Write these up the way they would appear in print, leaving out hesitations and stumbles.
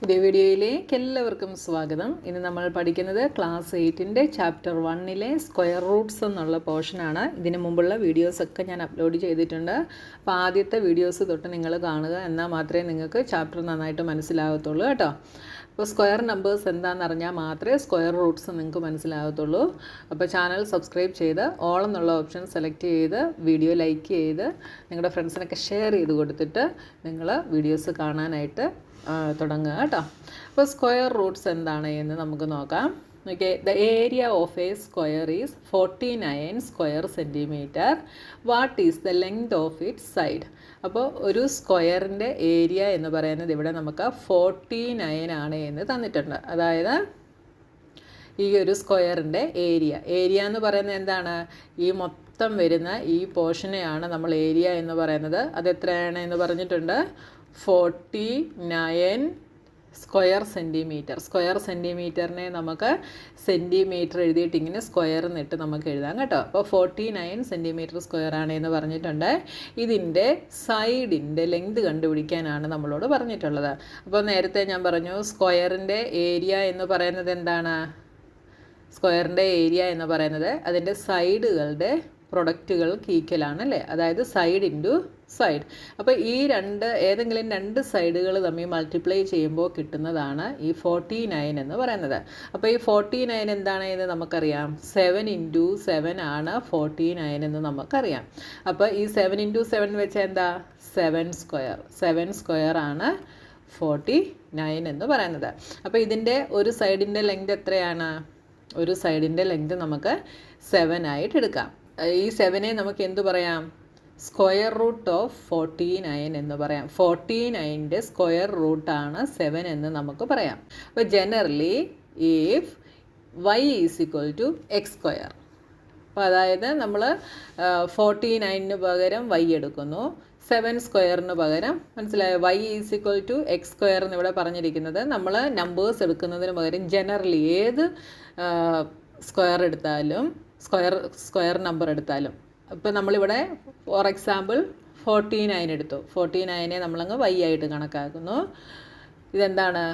പുതിയ വീഡിയോയിലേക്ക് എല്ലാവർക്കും സ്വാഗതം. ഇന്ന് നമ്മൾ പഠിക്കുന്നത് ക്ലാസ് 8ൻ്റെ ചാപ്റ്റർ 1ലെ സ്ക്വയർ റൂട്ട്സ് എന്നുള്ള പോർഷനാണ്. ഇതിന് മുമ്പുള്ള വീഡിയോസൊക്കെ ഞാൻ അപ്ലോഡ് ചെയ്തിട്ടുണ്ട്. അപ്പോൾ ആദ്യത്തെ വീഡിയോസ് തൊട്ട് നിങ്ങൾ കാണുക, എന്നാൽ മാത്രമേ നിങ്ങൾക്ക് ചാപ്റ്റർ നന്നായിട്ട് മനസ്സിലാകത്തുള്ളൂ കേട്ടോ. അപ്പോൾ സ്ക്വയർ നമ്പേഴ്സ് എന്താണെന്ന് അറിഞ്ഞാൽ മാത്രമേ സ്ക്വയർ റൂട്ട്സ് നിങ്ങൾക്ക് മനസ്സിലാകത്തുള്ളൂ. അപ്പോൾ ചാനൽ സബ്സ്ക്രൈബ് ചെയ്ത് ഓൾ എന്നുള്ള ഓപ്ഷൻ സെലക്ട് ചെയ്ത് വീഡിയോ ലൈക്ക് ചെയ്ത് നിങ്ങളുടെ ഫ്രണ്ട്സിനൊക്കെ ഷെയർ ചെയ്ത് കൊടുത്തിട്ട് നിങ്ങൾ വീഡിയോസ് കാണാനായിട്ട് തുടങ്ങുക കേട്ടോ. അപ്പോൾ സ്ക്വയർ റൂട്ട്സ് എന്താണ് എന്ന് നമുക്ക് നോക്കാം. Okay, the area of A square is 49 square centimetre. What is the length of its side? അപ്പോൾ ഒരു സ്ക്വയറിൻ്റെ ഏരിയ എന്ന് പറയുന്നത് ഇവിടെ നമുക്ക് 49 ആണ് എന്ന് തന്നിട്ടുണ്ട്. അതായത് ഈ ഒരു സ്ക്വയറിൻ്റെ ഏരിയ എന്ന് പറയുന്നത് എന്താണ്? ഈ മൊത്തം വരുന്ന ഈ പോർഷനെയാണ് നമ്മൾ ഏരിയ എന്ന് പറയുന്നത്. അത് എത്രയാണ് എന്ന് പറഞ്ഞിട്ടുണ്ട്? 49 സ്ക്വയർ സെൻറ്റിമീറ്റർ. സ്ക്വയർ സെൻറ്റിമീറ്ററിനെ നമുക്ക് സെൻറ്റിമീറ്റർ എഴുതിയിട്ട് ഇങ്ങനെ സ്ക്വയർ എന്നിട്ട് നമുക്ക് എഴുതാം കേട്ടോ. അപ്പോൾ 49 സെൻറ്റിമീറ്റർ സ്ക്വയർ ആണ് എന്ന് പറഞ്ഞിട്ടുണ്ട്. ഇതിൻ്റെ സൈഡിൻ്റെ ലെങ്ത് കണ്ടുപിടിക്കാനാണ് നമ്മളോട് പറഞ്ഞിട്ടുള്ളത്. അപ്പോൾ നേരത്തെ ഞാൻ പറഞ്ഞു സ്ക്വയറിൻ്റെ ഏരിയ എന്ന് പറയുന്നത് എന്താണ്? സ്ക്വയറിൻ്റെ ഏരിയ എന്ന് പറയുന്നത് അതിൻ്റെ സൈഡുകളുടെ പ്രൊഡക്റ്റുകൾക്ക് ഈക്വലാണ് അല്ലേ? അതായത് സൈഡ് ഇൻറ്റു സൈഡ്. അപ്പോൾ ഈ ഏതെങ്കിലും രണ്ട് സൈഡുകൾ തമ്മിൽ മൾട്ടിപ്ലൈ ചെയ്യുമ്പോൾ കിട്ടുന്നതാണ് ഈ 49 എന്ന് പറയുന്നത്. അപ്പോൾ ഈ 49 എന്താണ് എന്ന് നമുക്കറിയാം. 7 × 7 ആണ് 49 എന്ന് നമുക്കറിയാം. അപ്പോൾ ഈ 7 × 7 വെച്ചാൽ എന്താ? 7 സ്ക്വയർ ആണ് 49 എന്ന് പറയുന്നത്. അപ്പോൾ ഇതിൻ്റെ ഒരു സൈഡിൻ്റെ ലെങ്ത് എത്രയാണ്? ഒരു സൈഡിൻ്റെ ലെങ്ത് നമുക്ക് 7 ആയിട്ട് എടുക്കാം. ഈ 7നെ നമുക്ക് എന്തു പറയാം? സ്ക്വയർ റൂട്ട് ഓഫ് 49 എന്ന് പറയാം. 49ൻ്റെ സ്ക്വയർ റൂട്ടാണ് 7 എന്ന് നമുക്ക് പറയാം. അപ്പോൾ generally if y is equal to x square, അപ്പോൾ അതായത് നമ്മൾ 49ന് പകരം y എടുക്കുന്നു, 7 സ്ക്വയറിന് പകരം മനസ്സിലായോ? y is equal to x square എന്ന് ഇവിടെ പറഞ്ഞിരിക്കുന്നത് നമ്മൾ നമ്പേഴ്സ് എടുക്കുന്നതിന് പകരം ജനറലി ഏത് സ്ക്വയർ എടുത്താലും സ്ക്വയർ നമ്പർ എടുത്താലും, ഇപ്പോൾ നമ്മളിവിടെ ഫോർ എക്സാമ്പിൾ 49 എടുത്തു. 49നെ നമ്മളങ്ങ് y ആയിട്ട് കണക്കാക്കുന്നു. ഇതെന്താണ്?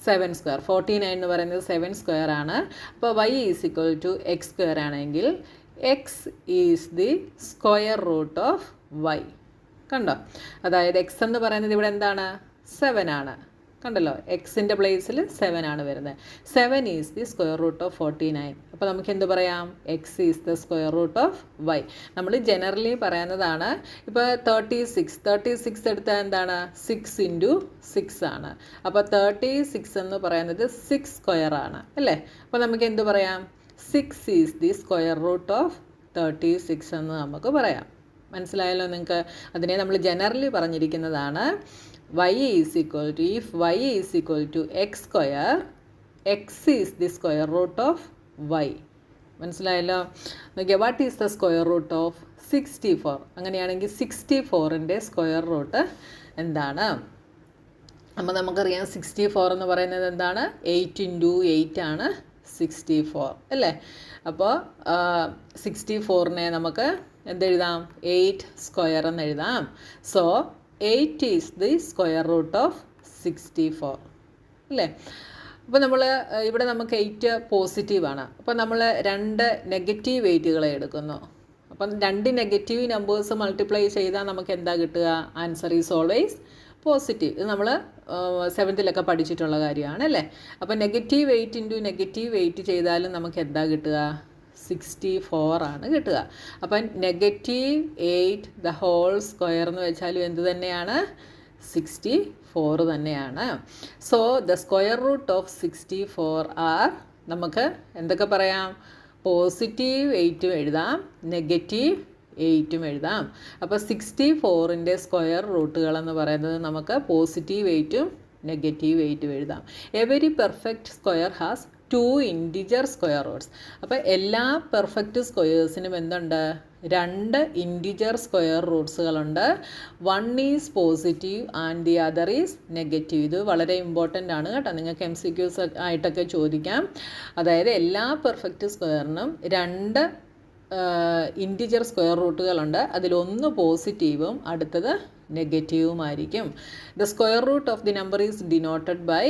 7 സ്ക്വയർ. 49 എന്ന് പറയുന്നത് 7 സ്ക്വയർ ആണ്. അപ്പോൾ y is equal to x square ആണെങ്കിൽ x is the square root of y. കണ്ടോ? അതായത് എക്സ് എന്ന് പറയുന്നത് ഇവിടെ എന്താണ്? 7 ആണ്. കണ്ടല്ലോ, എക്സിൻ്റെ പ്ലേസിൽ 7 ആണ് വരുന്നത്. 7 is the square root of 49. അപ്പോൾ നമുക്ക് എന്ത് പറയാം? X is the square root of y. നമ്മൾ ജനറലി പറയുന്നതാണ്. ഇപ്പോൾ 36 എടുത്താൽ എന്താണ്? 6 × 6 ആണ്. അപ്പോൾ 36 എന്ന് പറയുന്നത് 6 സ്ക്വയർ ആണ് അല്ലേ? അപ്പോൾ നമുക്ക് എന്ത് പറയാം? 6 is the square root of 36 എന്ന് നമുക്ക് പറയാം. മനസ്സിലായല്ലോ നിങ്ങൾക്ക്? അതിനെ നമ്മൾ ജനറലി പറഞ്ഞിരിക്കുന്നതാണ്. y is equal to, if y is equal to x square, x is the square root of y. മനസ്സിലായല്ലോ? നോക്കിയ what is the square root of 64? അങ്ങനെയാണെങ്കിൽ 64ൻ്റെ സ്ക്വയർ റൂട്ട് എന്താണ്? അപ്പോൾ നമുക്കറിയാം 64 എന്ന് പറയുന്നത് എന്താണ്? 8 × 8 ആണ് 64 അല്ലേ? അപ്പോൾ 64നെ നമുക്ക് എന്തെഴുതാം? 8 സ്ക്വയർ എന്ന് എഴുതാം. So 8 is the square root of 64 അല്ലേ? അപ്പോൾ നമ്മൾ ഇവിടെ നമുക്ക് 8 പോസിറ്റീവാണ്. അപ്പോൾ നമ്മൾ 2 നെഗറ്റീവ് വെയിറ്റുകളെ എടുക്കുന്നു. അപ്പം 2 നെഗറ്റീവ് നമ്പേഴ്സ് മൾട്ടിപ്ലൈ ചെയ്താൽ നമുക്ക് എന്താ കിട്ടുക? Answer is always positive. ഇത് നമ്മൾ 7th പഠിച്ചിട്ടുള്ള കാര്യമാണ് അല്ലേ? അപ്പോൾ നെഗറ്റീവ് 8 × നെഗറ്റീവ് 8 ചെയ്താലും നമുക്ക് എന്താ കിട്ടുക? 64 ആണ് കിട്ടുക. അപ്പം -8 ദ ഹോൾ സ്ക്വയർ എന്ന് വെച്ചാലും എന്ത് തന്നെയാണ്? 64 തന്നെയാണ്. So the square root of 64 are, നമുക്ക് എന്തൊക്കെ പറയാം? പോസിറ്റീവ് 8ഉം എഴുതാം, നെഗറ്റീവ് 8ഉം എഴുതാം. അപ്പോൾ 64ൻ്റെ സ്ക്വയർ റൂട്ടുകളെന്ന് പറയുന്നത് നമുക്ക് പോസിറ്റീവ് 8ഉം നെഗറ്റീവ് 8ഉം എഴുതാം. Every perfect square has 2 integer square roots. അപ്പോൾ എല്ലാ പെർഫെക്റ്റ് സ്ക്വയേഴ്സിനും എന്തുണ്ട്? 2 ഇൻറ്റിജർ സ്ക്വയർ റൂട്ട്സുകളുണ്ട്. 1 is positive and the other is negative. ഇത് വളരെ ഇമ്പോർട്ടൻ്റ് ആണ് കേട്ടോ. നിങ്ങൾക്ക് MCQs ആയിട്ടൊക്കെ ചോദിക്കാം. അതായത് എല്ലാ പെർഫെക്റ്റ് സ്ക്വയറിനും 2 ഇൻറ്റിജർ സ്ക്വയർ റൂട്ടുകളുണ്ട്. അതിലൊന്ന് പോസിറ്റീവും അടുത്തത് നെഗറ്റീവുമായിരിക്കും. The square root of the number is denoted by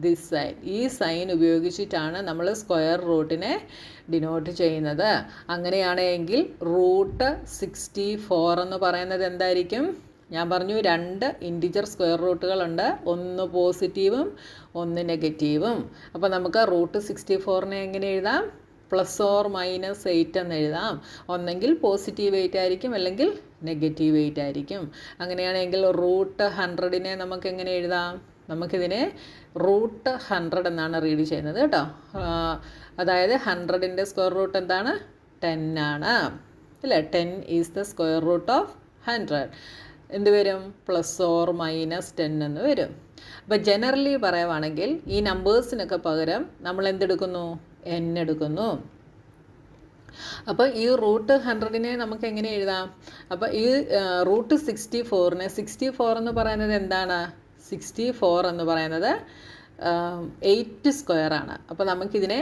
this sign. ഈ സൈൻ ഉപയോഗിച്ചിട്ടാണ് നമ്മൾ സ്ക്വയർ റൂട്ടിനെ ഡിനോട്ട് ചെയ്യുന്നത്. അങ്ങനെയാണെങ്കിൽ റൂട്ട് 64 എന്ന് പറയുന്നത് എന്തായിരിക്കും? ഞാൻ പറഞ്ഞു 2 ഇൻറ്റിജർ സ്ക്വയർ റൂട്ടുകളുണ്ട്, ഒന്ന് പോസിറ്റീവും ഒന്ന് നെഗറ്റീവും. അപ്പോൾ നമുക്ക് റൂട്ട് 64നെ എങ്ങനെ എഴുതാം? +or-8 എന്ന് എഴുതാം. ഒന്നെങ്കിൽ പോസിറ്റീവ് 8 ആയിരിക്കും, അല്ലെങ്കിൽ നെഗറ്റീവ് 8 ആയിരിക്കും. അങ്ങനെയാണെങ്കിൽ റൂട്ട് 100നെ നമുക്ക് എങ്ങനെ എഴുതാം? നമുക്കിതിനെ റൂട്ട് 100 എന്നാണ് റീഡ് ചെയ്യുന്നത് കേട്ടോ. അതായത് 100ൻ്റെ സ്ക്വയർ റൂട്ട് എന്താണ്? 10 ആണ് അല്ലേ? 10 is the square root of 100. എന്ത് വരും? +or-10 എന്ന് വരും. അപ്പോൾ ജനറലി പറയുവാണെങ്കിൽ ഈ നമ്പേഴ്സിനൊക്കെ പകരം നമ്മൾ എന്തെടുക്കുന്നു? n എടുക്കുന്നു. അപ്പോൾ ഈ റൂട്ട് 100നെ നമുക്ക് എങ്ങനെ എഴുതാം? അപ്പോൾ ഈ റൂട്ട് 64നെ 64 എന്ന് പറയുന്നത് എന്താണ്? 64 എന്ന് പറയുന്നത് 8 സ്ക്വയർ ആണ്. അപ്പോൾ നമുക്കിതിനെ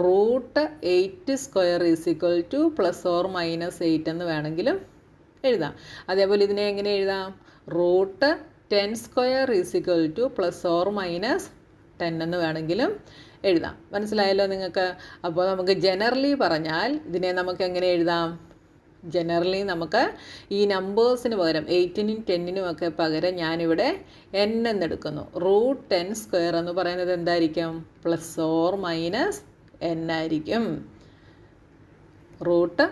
root 8 square is equal to +or-8 എന്ന് വേണമെങ്കിലും എഴുതാം. അതേപോലെ ഇതിനെ എങ്ങനെ എഴുതാം? Root 10 square is equal to +or-10 എന്ന് വേണമെങ്കിലും എഴുതാം. മനസ്സിലായല്ലോ നിങ്ങൾക്ക്? അപ്പോൾ നമുക്ക് ജനറലി പറഞ്ഞാൽ ഇതിനെ നമുക്ക് എങ്ങനെ എഴുതാം? ജനറലി നമുക്ക് ഈ നമ്പേഴ്സിന് പകരം 8നും 10നും ഒക്കെ പകരം ഞാനിവിടെ n എന്നെടുക്കുന്നു. റൂട്ട് 10 സ്ക്വയർ എന്ന് പറയുന്നത് എന്തായിരിക്കും? +or-n ആയിരിക്കും. റൂട്ട്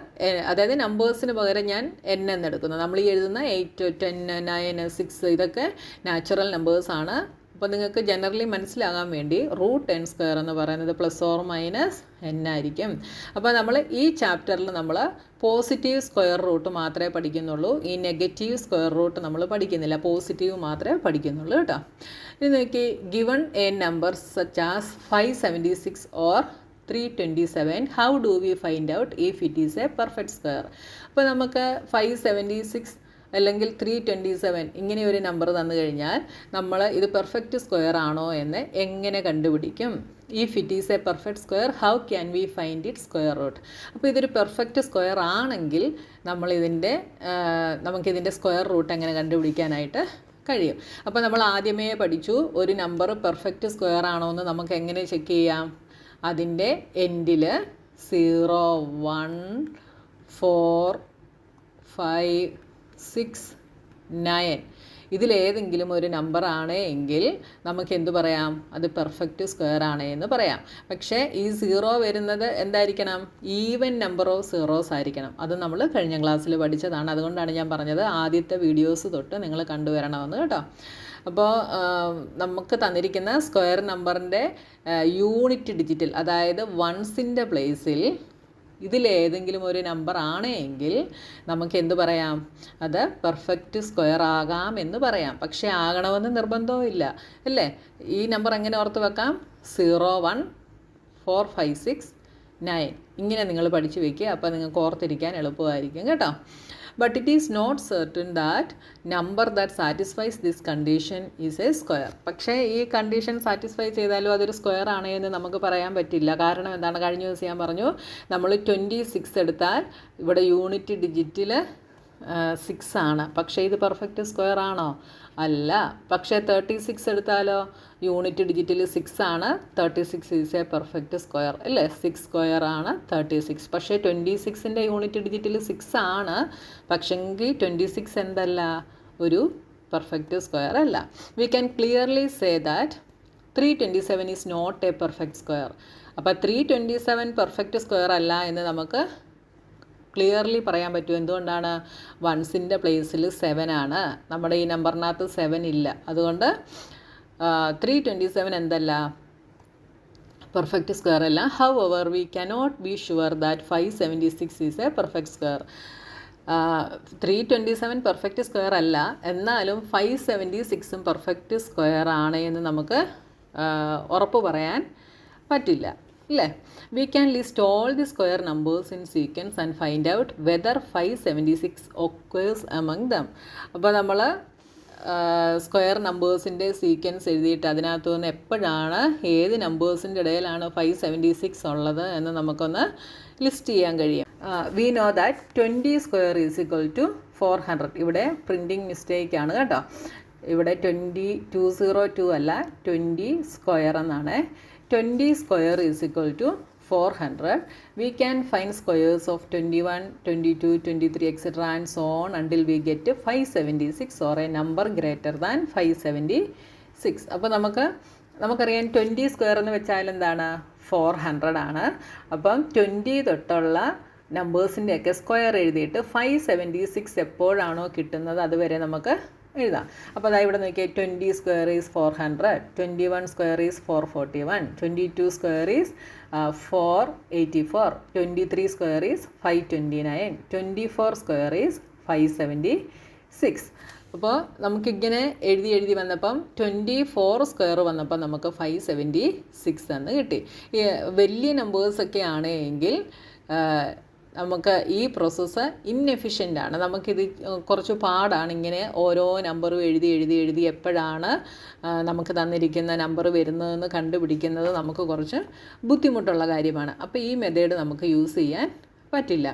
അതായത് നമ്പേഴ്സിന് പകരം ഞാൻ n എന്നെടുക്കുന്നു. നമ്മൾ ഈ എഴുതുന്ന 8, 10, 9, 6 ഇതൊക്കെ നാച്ചുറൽ നമ്പേഴ്സാണ്. അപ്പോൾ നിങ്ങൾക്ക് ജനറലി മനസ്സിലാകാൻ വേണ്ടി റൂട്ട് 10 സ്ക്വയർ എന്ന് പറയുന്നത് +or-n ആയിരിക്കും. അപ്പോൾ നമ്മൾ ഈ ചാപ്റ്ററിൽ നമ്മൾ പോസിറ്റീവ് സ്ക്വയർ റൂട്ട് മാത്രമേ പഠിക്കുന്നുള്ളൂ. ഈ നെഗറ്റീവ് സ്ക്വയർ റൂട്ട് നമ്മൾ പഠിക്കുന്നില്ല, പോസിറ്റീവ് മാത്രമേ പഠിക്കുന്നുള്ളൂ കേട്ടോ. ഇനി നോക്കി, given A number such as 576 or 327, how do we find out if it is a perfect square? അപ്പോൾ നമുക്ക് 576 അല്ലെങ്കിൽ 327 ഇങ്ങനെ ഒരു നമ്പർ തന്നു കഴിഞ്ഞാൽ നമ്മൾ ഇത് പെർഫെക്റ്റ് സ്ക്വയർ ആണോ എന്ന് എങ്ങനെ കണ്ടുപിടിക്കും? If it is a perfect square, how can we find it square root? അപ്പോൾ ഇതൊരു പെർഫെക്റ്റ് സ്ക്വയർ ആണെങ്കിൽ നമുക്കിതിൻ്റെ സ്ക്വയർ റൂട്ട് എങ്ങനെ കണ്ടുപിടിക്കാനായിട്ട് കഴിയും? അപ്പോൾ നമ്മൾ ആദ്യമേ പഠിച്ചു, ഒരു നമ്പർ പെർഫെക്റ്റ് സ്ക്വയർ ആണോ എന്ന് നമുക്ക് എങ്ങനെ ചെക്ക് ചെയ്യാം? അതിൻ്റെ എൻഡിൽ 0, 1, 4, 5, 6, 9 ഇതിലേതെങ്കിലും ഒരു നമ്പർ ആണ് എങ്കിൽ നമുക്ക് എന്തു പറയാം? അത് പെർഫെക്റ്റ് സ്ക്വയർ ആണ് എന്ന് പറയാം. പക്ഷേ ഈ 0 വരുന്നത് എന്തായിരിക്കണം? ഈവൻ നമ്പർ ഓഫ് സീറോസ് ആയിരിക്കണം. അത് നമ്മൾ കഴിഞ്ഞ ക്ലാസ്സിൽ പഠിച്ചതാണ്. അതുകൊണ്ടാണ് ഞാൻ പറഞ്ഞത് ആദ്യത്തെ വീഡിയോസ് തൊട്ട് നിങ്ങൾ കണ്ടുവരണമെന്ന് കേട്ടോ. അപ്പോൾ നമുക്ക് തന്നിരിക്കുന്ന സ്ക്വയർ നമ്പറിൻ്റെ യൂണിറ്റ് ഡിജിറ്റിൽ, അതായത് വൺസിൻ്റെ പ്ലേസിൽ ഇതിലേതെങ്കിലും ഒരു നമ്പർ ആണ് എങ്കിൽ നമുക്ക് എന്ത് പറയാം? അത് പെർഫെക്റ്റ് സ്ക്വയർ ആകാം എന്ന് പറയാം. പക്ഷേ ആകണമെന്ന് നിർബന്ധവും ഇല്ല അല്ലേ? ഈ നമ്പർ എങ്ങനെ ഓർത്ത് വെക്കാം? 0, 1, 4, 5, 6, 9 ഇങ്ങനെ നിങ്ങൾ പഠിച്ചു വയ്ക്കുക. അപ്പോൾ നിങ്ങൾക്ക് ഓർത്തിരിക്കാൻ എളുപ്പമായിരിക്കും കേട്ടോ. But it is not certain that number that satisfies this condition is a square. പക്ഷേ ഈ കണ്ടീഷൻ സാറ്റിസ്ഫൈ ചെയ്താലും അതൊരു സ്ക്വയർ ആണ് എന്ന് നമുക്ക് പറയാൻ പറ്റില്ല. കാരണം എന്താണ്? കഴിഞ്ഞ ദിവസം ഞാൻ പറഞ്ഞു, നമ്മൾ 26 എടുത്താൽ ഇവിടെ യൂണിറ്റ് ഡിജിറ്റിൽ 6 ആണ്. പക്ഷേ ഇത് പെർഫെക്റ്റ് സ്ക്വയർ ആണോ? അല്ല. പക്ഷേ 36 എടുത്താലോ യൂണിറ്റ് ഡിജിറ്റിൽ 6 ആണ്. 36 ഈസ് എ പെർഫെക്റ്റ് സ്ക്വയർ അല്ലേ? 6 സ്ക്വയർ ആണ് 36. പക്ഷേ 26ൻ്റെ യൂണിറ്റ് ഡിജിറ്റിൽ 6 ആണ്. പക്ഷെങ്കിൽ 26 എന്തല്ല? ഒരു പെർഫെക്റ്റ് സ്ക്വയർ അല്ല. We can clearly say that 327 is not a perfect square. അപ്പോൾ 327 പെർഫെക്റ്റ് സ്ക്വയർ അല്ല എന്ന് നമുക്ക് ക്ലിയർലി പറയാൻ പറ്റും. എന്തുകൊണ്ടാണ്? വൺസിൻ്റെ പ്ലേസിൽ 7 ആണ്. നമ്മുടെ ഈ നമ്പറിനകത്ത് 7 ഇല്ല. അതുകൊണ്ട് 327 എന്തല്ല? പെർഫെക്റ്റ് സ്ക്വയർ അല്ല. How ever we cannot be sure that 576 is a perfect square. 327 perfect square അല്ല, എന്നാലും 576ഉം പെർഫെക്റ്റ് സ്ക്വയർ ആണ് എന്ന് നമുക്ക് ഉറപ്പ് പറയാൻ പറ്റില്ല അല്ലേ? We can list all the square numbers in sequence and find out whether 576 occurs among them. അപ്പോൾ നമ്മൾ സ്ക്വയർ നമ്പേഴ്സിൻ്റെ സീക്വൻസ് എഴുതിയിട്ട് അതിനകത്ത് നിന്ന് എപ്പോഴാണ് ഏത് നമ്പേഴ്സിൻ്റെ ഇടയിലാണ് 576 ഉള്ളത് എന്ന് നമുക്കൊന്ന് ലിസ്റ്റ് ചെയ്യാൻ കഴിയും. We know that 20 square is equal to 400. ഇവിടെ പ്രിൻറ്റിങ് മിസ്റ്റേക്കാണ് കേട്ടോ. ഇവിടെ 202 അല്ല 20 സ്ക്വയർ എന്നാണ്. 20 square is equal to 400. We can find squares of 21, 22, 23 etc. and so on until we get to 576 or a number greater than 576. അപ്പോൾ നമുക്കറിയാം 20 square എന്ന് വെച്ചാൽ എന്താണ് 400 ആണ്. അപ്പം 20 തൊട്ടുള്ള നമ്പേഴ്സിൻ്റെയൊക്കെ സ്ക്വയർ എഴുതിയിട്ട് 576 എപ്പോഴാണോ കിട്ടുന്നത് അതുവരെ നമുക്ക് എഴുതാം. അപ്പോൾ അതായത് ഇവിടെ നോക്കിയാൽ 20 square is 400, 21 square is 441, 22 square is 484, 23 square is 529, 24 square is 576. അപ്പോൾ നമുക്കിങ്ങനെ എഴുതി വന്നപ്പം 24 സ്ക്വയർ വന്നപ്പോൾ നമുക്ക് 576 എന്ന് കിട്ടി. വലിയ നമ്പേഴ്സൊക്കെ ആണെങ്കിൽ നമുക്ക് ഈ പ്രോസസ്സ് ഇൻഎഫിഷ്യൻ്റ് ആണ്. നമുക്കിത് കുറച്ച് പാടാണ്. ഇങ്ങനെ ഓരോ നമ്പറും എഴുതി എപ്പോഴാണ് നമുക്ക് തന്നിരിക്കുന്ന നമ്പർ വരുന്നതെന്ന് കണ്ടുപിടിക്കുന്നത് നമുക്ക് കുറച്ച് ബുദ്ധിമുട്ടുള്ള കാര്യമാണ്. അപ്പോൾ ഈ മെത്തേഡ് നമുക്ക് യൂസ് ചെയ്യാൻ പറ്റില്ല.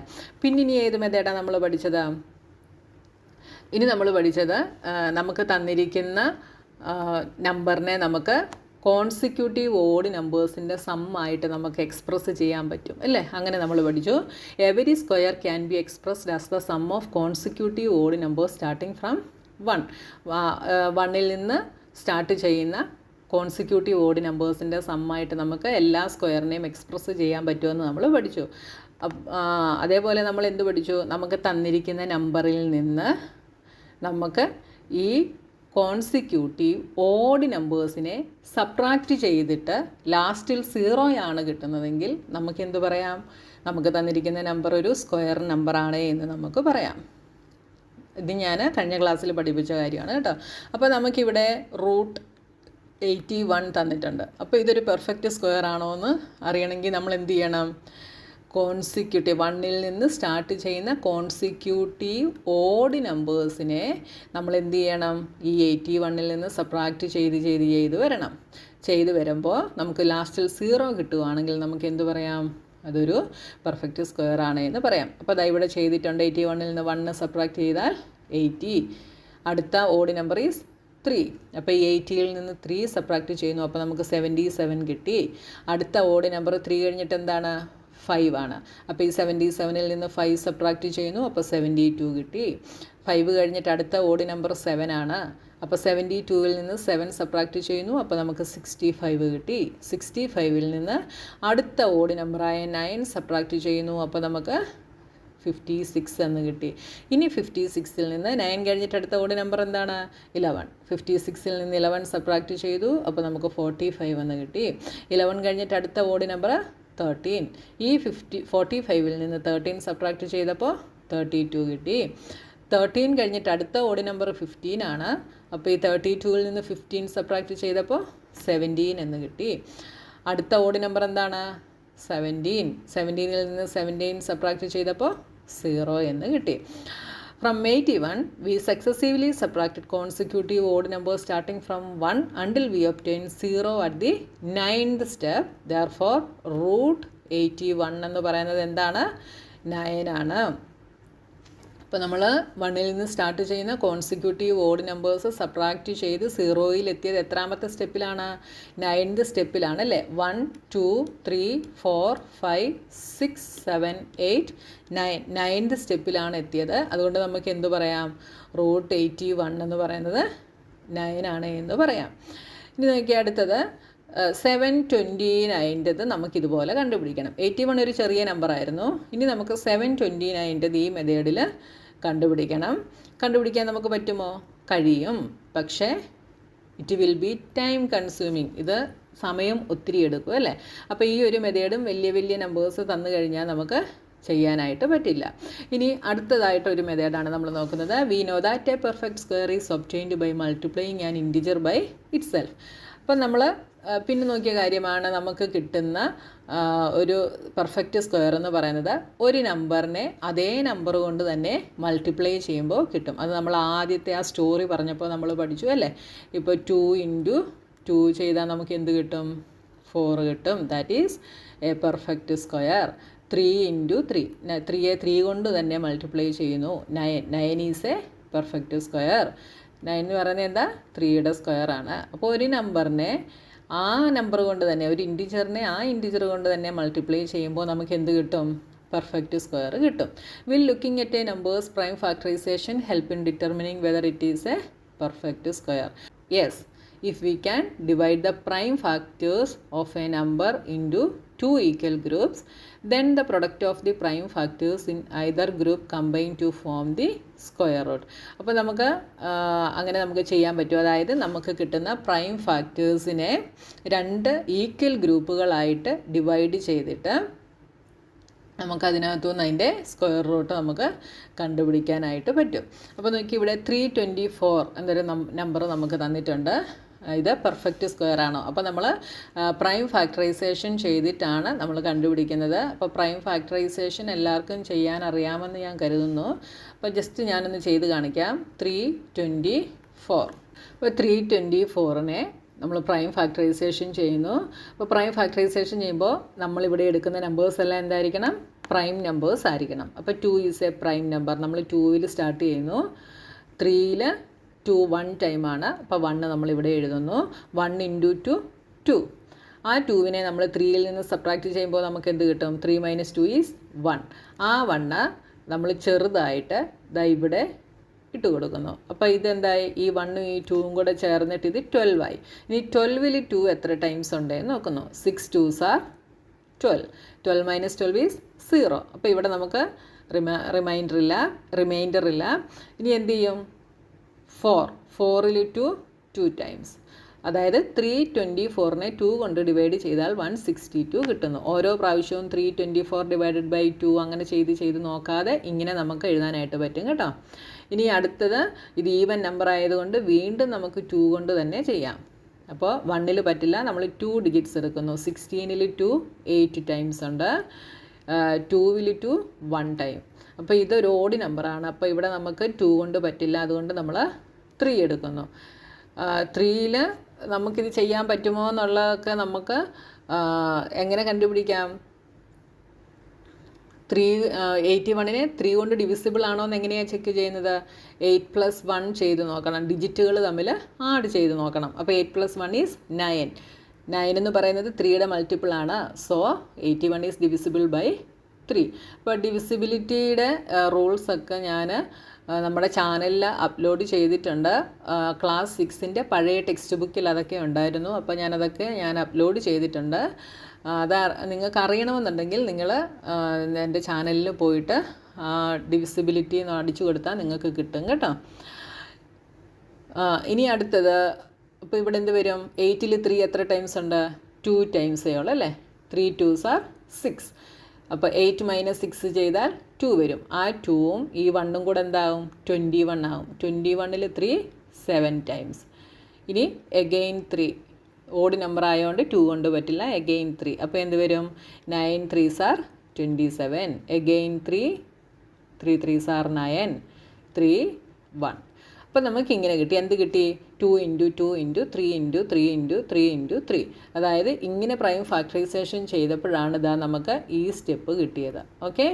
പിന്നിനി ഏത് മെത്തേഡാണ് നമ്മൾ പഠിച്ചത്? ഇനി നമ്മൾ പഠിച്ചത് നമുക്ക് തന്നിരിക്കുന്ന നമ്പറിനെ നമുക്ക് കോൺസിക്യൂട്ടീവ് ഓഡ് നമ്പേഴ്സിൻ്റെ സമ്മായിട്ട് നമുക്ക് എക്സ്പ്രസ് ചെയ്യാൻ പറ്റും അല്ലേ? അങ്ങനെ നമ്മൾ പഠിച്ചു. Every square can be expressed as the sum of consecutive odd numbers starting from 1. 1ൽ നിന്ന് സ്റ്റാർട്ട് ചെയ്യുന്ന കോൺസിക്യൂട്ടീവ് ഓഡ് നമ്പേഴ്സിൻ്റെ സമ്മായിട്ട് നമുക്ക് എല്ലാ സ്ക്വയറിനെയും എക്സ്പ്രസ് ചെയ്യാൻ പറ്റുമെന്ന് നമ്മൾ പഠിച്ചു. അതേപോലെ നമ്മൾ എന്ത് പഠിച്ചു? നമുക്ക് തന്നിരിക്കുന്ന നമ്പറിൽ നിന്ന് നമുക്ക് ഈ കോൺസിക്യൂട്ടീവ് ഓഡ് നമ്പേഴ്സിനെ സബ്ട്രാക്റ്റ് ചെയ്തിട്ട് ലാസ്റ്റിൽ 0 ആണ് കിട്ടുന്നതെങ്കിൽ നമുക്ക് എന്ത് പറയാം? നമുക്ക് തന്നിരിക്കുന്ന നമ്പർ ഒരു സ്ക്വയർ നമ്പറാണ് എന്ന് നമുക്ക് പറയാം. ഇത് ഞാൻ കഴിഞ്ഞ ക്ലാസ്സിൽ പഠിപ്പിച്ച കാര്യമാണ് കേട്ടോ. അപ്പോൾ നമുക്കിവിടെ √81 തന്നിട്ടുണ്ട്. അപ്പോൾ ഇതൊരു പെർഫെക്റ്റ് സ്ക്വയർ ആണോ എന്ന് അറിയണമെങ്കിൽ നമ്മൾ എന്ത് ചെയ്യണം? കോൺസിക്യൂട്ടീവ് 1ൽ നിന്ന് സ്റ്റാർട്ട് ചെയ്യുന്ന കോൺസിക്യൂട്ടീവ് ഓഡ് നമ്പേഴ്സിനെ നമ്മൾ എന്ത് ചെയ്യണം? ഈ 81ൽ നിന്ന് സബ്ട്രാക്റ്റ് ചെയ്ത് വരണം. ചെയ്ത് വരുമ്പോൾ നമുക്ക് ലാസ്റ്റിൽ 0 കിട്ടുകയാണെങ്കിൽ നമുക്ക് എന്ത് പറയാം? അതൊരു പെർഫെക്റ്റ് സ്ക്വയർ ആണ് എന്ന് പറയാം. അപ്പോൾ അതാ ഇവിടെ ചെയ്തിട്ടുണ്ട്. 81ൽ നിന്ന് 1 സബ്ട്രാക്റ്റ് ചെയ്താൽ 80. അടുത്ത ഓഡ് നമ്പർ ഈസ് 3. അപ്പോൾ ഈ 80ൽ നിന്ന് 3 സബ്ട്രാക്റ്റ് ചെയ്യുന്നു. അപ്പോൾ നമുക്ക് 77 കിട്ടി. അടുത്ത ഓഡ് നമ്പർ 3 കഴിഞ്ഞിട്ട് എന്താണ്? 5 ആണ്. അപ്പോൾ ഈ 77ൽ നിന്ന് 5 സബ്ട്രാക്റ്റ് ചെയ്യുന്നു. അപ്പോൾ 72 കിട്ടി. 5 കഴിഞ്ഞിട്ട് അടുത്ത ഓഡ് നമ്പർ 7 ആണ്. അപ്പോൾ 72ൽ നിന്ന് 7 സബ്ട്രാക്റ്റ് ചെയ്യുന്നു. അപ്പോൾ നമുക്ക് 65 കിട്ടി. 65ൽ നിന്ന് അടുത്ത ഓഡ് നമ്പറായ 9 സബ്ട്രാക്റ്റ് ചെയ്യുന്നു. അപ്പോൾ നമുക്ക് 56 എന്ന് കിട്ടി. ഇനി 56ൽ നിന്ന് 9 കഴിഞ്ഞിട്ട് അടുത്ത ഓഡ് നമ്പർ എന്താണ്? 11. 56ൽ നിന്ന് 11 സബ്ട്രാക്റ്റ് ചെയ്തു. അപ്പോൾ നമുക്ക് 45 എന്ന് കിട്ടി. 11 കഴിഞ്ഞിട്ട് അടുത്ത ഓഡ് നമ്പർ 13. ഈ 45ൽ നിന്ന് 13 സബ്ട്രാക്റ്റ് ചെയ്തപ്പോൾ 32 കിട്ടി. 13 കഴിഞ്ഞിട്ട് അടുത്ത ഓഡ് നമ്പർ 15 ആണ്. അപ്പോൾ ഈ 32ൽ നിന്ന് 15 സബ്ട്രാക്റ്റ് ചെയ്തപ്പോൾ 17 എന്ന് കിട്ടി. അടുത്ത ഓഡ് നമ്പർ എന്താണ്? 17. 17ൽ നിന്ന് 17 സബ്ട്രാക്റ്റ് ചെയ്തപ്പോൾ 0 എന്ന് കിട്ടി. From 81, we successively subtracted consecutive odd numbers starting from 1 until we obtained 0 at the 9th step. Therefore, √81 എന്ന് പറയുന്നത് എന്താണ്? 9 ആണ്. അപ്പോൾ നമ്മൾ 1ൽ നിന്ന് സ്റ്റാർട്ട് ചെയ്യുന്ന കോൺസിക്യൂട്ടീവ് ഓഡ് നമ്പേഴ്സ് സബ്ട്രാക്റ്റ് ചെയ്ത് 0യിൽ എത്തിയത് എത്രാമത്തെ സ്റ്റെപ്പിലാണ്? 9th സ്റ്റെപ്പിലാണ് അല്ലേ? 1, 2, 3, 4, 5, 6, 7, 8, 9. 9th സ്റ്റെപ്പിലാണ് എത്തിയത്. അതുകൊണ്ട് നമുക്ക് എന്ത് പറയാം? √81 എന്ന് പറയുന്നത് 9 ആണ് എന്ന് പറയാം. ഇനി നോക്കിയാൽ അടുത്തത് 729 നമുക്കിതുപോലെ കണ്ടുപിടിക്കണം. 81 ഒരു ചെറിയ നമ്പറായിരുന്നു. ഇനി നമുക്ക് 729 ഈ മെത്തേഡിൽ കണ്ടുപിടിക്കാൻ നമുക്ക് പറ്റുമോ? കഴിയും. പക്ഷേ it will be time consuming. ഇത് സമയം ഒത്തിരി എടുക്കും അല്ലേ? അപ്പോൾ ഈ ഒരു മെത്തേഡും വലിയ നമ്പേഴ്സ് തന്നു കഴിഞ്ഞാൽ നമുക്ക് ചെയ്യാനായിട്ട് പറ്റില്ല. ഇനി അടുത്തതായിട്ടൊരു മെത്തേഡാണ് നമ്മൾ നോക്കുന്നത്. We know that a perfect square is obtained by multiplying an integer by itself. അപ്പം നമ്മൾ പിന്നെ നോക്കിയ കാര്യമാണ് നമുക്ക് കിട്ടുന്ന ഒരു പെർഫെക്റ്റ് സ്ക്വയർ എന്ന് പറയുന്നത് ഒരു നമ്പറിനെ അതേ നമ്പർ കൊണ്ട് തന്നെ മൾട്ടിപ്ലൈ ചെയ്യുമ്പോൾ കിട്ടും. അത് നമ്മൾ ആദ്യത്തെ ആ സ്റ്റോറി പറഞ്ഞപ്പോൾ നമ്മൾ പഠിച്ചു അല്ലേ? ഇപ്പോൾ 2 × 2 ചെയ്താൽ നമുക്ക് എന്ത് കിട്ടും? 4 കിട്ടും. That is a perfect square. 3 into 3, 3യെ 3 കൊണ്ട് തന്നെ മൾട്ടിപ്ലൈ ചെയ്യുന്നു. 9 ഈസ് എ പെർഫെക്റ്റ് സ്ക്വയർ. 9 എന്ന് പറയുന്നത് എന്താ? 3യുടെ സ്ക്വയർ ആണ്. അപ്പോൾ ഒരു നമ്പറിനെ ആ നമ്പർ കൊണ്ട് തന്നെ, ഒരു ഇൻറ്റിജറിനെ ആ ഇൻറ്റിജർ കൊണ്ട് തന്നെ മൾട്ടിപ്ലൈ ചെയ്യുമ്പോൾ നമുക്ക് എന്ത് കിട്ടും? പെർഫെക്റ്റ് സ്ക്വയർ കിട്ടും. Will looking at A numbers prime factorisation help in determining whether it is a perfect square? Yes, if we can divide the prime factors of a number into two equal groups, then the product of the prime factors in either group combine to form the square root. അപ്പോൾ നമുക്ക് അങ്ങനെ നമുക്ക് ചെയ്യാൻ പറ്റും. അതായത് നമുക്ക് കിട്ടുന്ന prime ഫാക്ടേഴ്സിനെ 2 equal ഗ്രൂപ്പുകളായിട്ട് divide ചെയ്തിട്ട് നമുക്കതിനകത്തുനിന്ന് അതിൻ്റെ സ്ക്വയർ റൂട്ട് നമുക്ക് കണ്ടുപിടിക്കാനായിട്ട് പറ്റും. അപ്പോൾ നോക്കി, ഇവിടെ 324 എന്നൊരു നമ്പർ നമുക്ക് തന്നിട്ടുണ്ട്. ഇത് പെർഫെക്റ്റ് സ്ക്വയർ ആണോ? അപ്പോൾ നമ്മൾ പ്രൈം ഫാക്ടറൈസേഷൻ ചെയ്തിട്ടാണ് നമ്മൾ കണ്ടുപിടിക്കുന്നത്. അപ്പോൾ പ്രൈം ഫാക്ടറൈസേഷൻ എല്ലാവർക്കും ചെയ്യാൻ അറിയാമെന്ന് ഞാൻ കരുതുന്നു. അപ്പോൾ ജസ്റ്റ് ഞാനൊന്ന് ചെയ്ത് കാണിക്കാം. 324. അപ്പോൾ 324നെ നമ്മൾ പ്രൈം ഫാക്ടറൈസേഷൻ ചെയ്യുന്നു. അപ്പോൾ പ്രൈം ഫാക്ടറൈസേഷൻ ചെയ്യുമ്പോൾ നമ്മളിവിടെ എടുക്കുന്ന നമ്പേഴ്സ് എല്ലാം എന്തായിരിക്കണം? പ്രൈം നമ്പേഴ്സ് ആയിരിക്കണം. അപ്പോൾ 2 ഈസ് എ പ്രൈം നമ്പർ. നമ്മൾ 2ൽ സ്റ്റാർട്ട് ചെയ്യുന്നു. 3ൽ 2 1 ടൈമാണ്. അപ്പോൾ 1 നമ്മളിവിടെ എഴുതുന്നു. 1 ഇൻറ്റു 2 2. ആ 2വിനെ നമ്മൾ 3ൽ നിന്ന് സബ്ട്രാക്ട് ചെയ്യുമ്പോൾ നമുക്ക് എന്ത് കിട്ടും? 3 - 2 ഈസ് 1. ആ 1 നമ്മൾ ചെറുതായിട്ട് ദാ ഇവിടെ ഇട്ട് കൊടുക്കുന്നു. അപ്പോൾ ഇതെന്തായി? ഈ 1ഉം ഈ 2ഉം കൂടെ ചേർന്നിട്ട് ഇത് 12 ആയി. ഇനി 12ൽ 2 എത്ര ടൈംസ് ഉണ്ടെന്ന് നോക്കുന്നു. 6 2s are 12. 12 - 12 ഈസ് 0. അപ്പോൾ ഇവിടെ നമുക്ക് റിമൈൻഡർ ഇല്ല. ഇനി എന്ത് ചെയ്യും? 4ൽ 2 ടൈംസ്. അതായത് 324നെ 2 കൊണ്ട് ഡിവൈഡ് ചെയ്താൽ 162 കിട്ടുന്നു. ഓരോ പ്രാവശ്യവും 324 ഡിവൈഡഡ് ബൈ 2 അങ്ങനെ ചെയ്ത് നോക്കാതെ ഇങ്ങനെ നമുക്ക് എഴുതാനായിട്ട് പറ്റും കേട്ടോ. ഇനി അടുത്തത്, ഇത് ഈവൻ നമ്പർ ആയതുകൊണ്ട് വീണ്ടും നമുക്ക് 2 കൊണ്ട് തന്നെ ചെയ്യാം. അപ്പോൾ 1ൽ പറ്റില്ല, നമ്മൾ 2 ഡിജിറ്റ്സ് എടുക്കുന്നു. 16ൽ 2 8 ടൈംസ് ഉണ്ട്. 2ൽ 2 1 ടൈം. അപ്പോൾ ഇതൊരു ഓഡ് നമ്പറാണ്. അപ്പോൾ ഇവിടെ നമുക്ക് 2 കൊണ്ട് പറ്റില്ല, അതുകൊണ്ട് നമ്മൾ 3 എടുക്കുന്നു. 3ൽ നമുക്കിത് ചെയ്യാൻ പറ്റുമോ എന്നുള്ളതൊക്കെ നമുക്ക് എങ്ങനെ കണ്ടുപിടിക്കാം? 81നെ 3 കൊണ്ട് ഡിവിസിബിൾ ആണോ എന്ന് എങ്ങനെയാണ് ചെക്ക് ചെയ്യുന്നത്? 8 + 1 ചെയ്ത് നോക്കണം. ഡിജിറ്റുകൾ തമ്മിൽ ആഡ് ചെയ്ത് നോക്കണം. അപ്പോൾ 8 + 1 ഈസ് 9. 9 എന്ന് പറയുന്നത് 3യുടെ മൾട്ടിപ്പിൾ ആണ്. So 81 is divisible by 3. അപ്പോൾ ഡിവിസിബിലിറ്റിയുടെ റൂൾസൊക്കെ ഞാൻ നമ്മുടെ ചാനലിൽ അപ്ലോഡ് ചെയ്തിട്ടുണ്ട്. ക്ലാസ് 6ൻ്റെ പഴയ ടെക്സ്റ്റ് ബുക്കിൽ അതൊക്കെ ഉണ്ടായിരുന്നു. അപ്പോൾ ഞാനതൊക്കെ അപ്ലോഡ് ചെയ്തിട്ടുണ്ട്. അത് നിങ്ങൾക്ക് അറിയണമെന്നുണ്ടെങ്കിൽ നിങ്ങൾ എൻ്റെ ചാനലിൽ പോയിട്ട് ഡിവിസിബിലിറ്റി എന്ന് അടിച്ചു കൊടുത്താൽ നിങ്ങൾക്ക് കിട്ടും കേട്ടോ. ഇനി അടുത്തത്, ഇപ്പോൾ ഇവിടെ എന്ത് വരും? 8ൽ 3 എത്ര ടൈംസ് ഉണ്ട്? 2 ടൈംസേ ഉള്ളൂ അല്ലേ? 3 2s are 6. അപ്പോൾ 8 - 6 ചെയ്താൽ 2 വരും. ആ 2ഉം ഈ 1ഉം കൂടെ എന്താകും? 21 ആകും. 21ൽ 3 7 ടൈംസ്. ഇനി എഗെയിൻ 3, ഓഡ് നമ്പർ ആയതുകൊണ്ട് 2 കൊണ്ട് പറ്റില്ല. എഗെയിൻ 3. അപ്പോൾ എന്ത് വരും? 9 3s are 27. Again 3 3s are 9. 3 1. അപ്പോൾ നമുക്കിങ്ങനെ കിട്ടി. എന്ത് കിട്ടി? 2 × 2 × 3 × 3 × 3 × 3. അതായത് ഇങ്ങനെ പ്രൈം ഫാക്ടറൈസേഷൻ ചെയ്തപ്പോഴാണ് ഇതാ നമുക്ക് ഈ സ്റ്റെപ്പ് കിട്ടിയത്. ഓക്കെ,